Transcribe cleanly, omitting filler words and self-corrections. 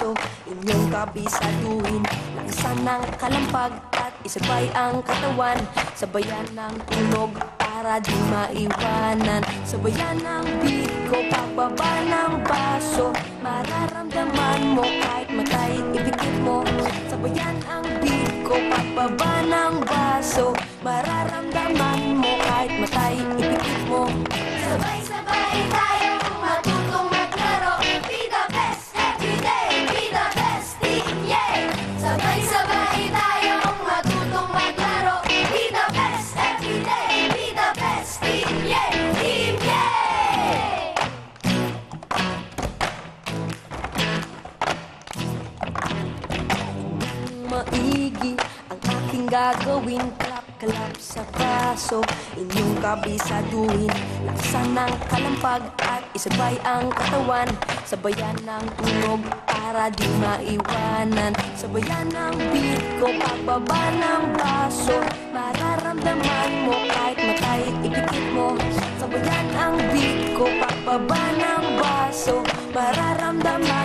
baso. Inyong kabisaduhin, lakasan ng kalampag at isabay ang katawan. Sabayan ng tunog para di maiwanan. Sabayan ng biko, pagbaba ng baso. Mararamdaman mo kahit matay, ipikit mo. Sabayan ang biko, pagbaba ng baso. Mararamdaman mo kahit matay, ipikit mo. Sabay-sabay tayong matutong maglaro. Be the best every day, be the best team, yay! Sabay-sabay tayong matutong maglaro. Be the best every day, be the best team, yay! Team, yay! Maigi ang aking gagawin, kalap sa baso. Inyong kabisaduhin, lakasan ng kalampag at isabay ang katawan. Sabayan ng tunog para di maiwanan. Sabayan ng biko, pagbaba ng baso. Mararamdaman mo kahit matay, ipikit mo. Sabayan ang biko, pagbaba ng baso. Mararamdaman